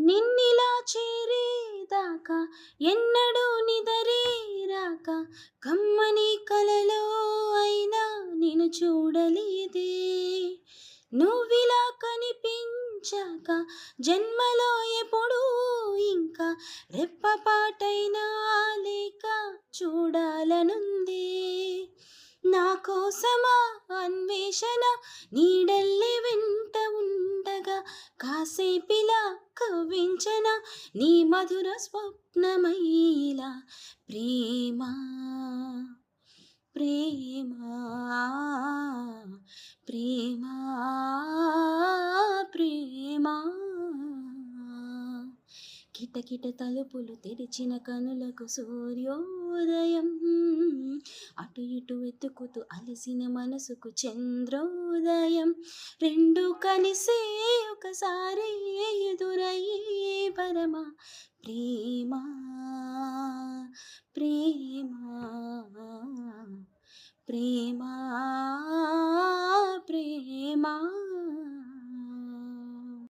నిన్నిలా చేరేదాకా ఎన్నడూ నిదరేరాక కమ్మని కలలో అయినా నిన్ను చూడలేదే. నువ్విలా కనిపించాక జన్మలో ఎప్పుడూ ఇంకా రెప్పపాటైనా లేక చూడాలనుంది. నా కోసమా అన్వేషణ నీడల్లే వెంట ఉండగా కాసేపిలా కవ్వించన నీ మధుర స్వప్నమైలా. ప్రేమ ప్రేమ ప్రేమ ప్రేమ. కిటకిట తలుపులు తెరిచిన కనులకు సూర్యోదయం, అటు ఇటు వెతుకుతూ అలసిన మనసుకు చంద్రోదయం. రెండు కలిసే ఒకసారి ఎదురయ్యే పరమ ప్రేమ ప్రేమ ప్రేమ.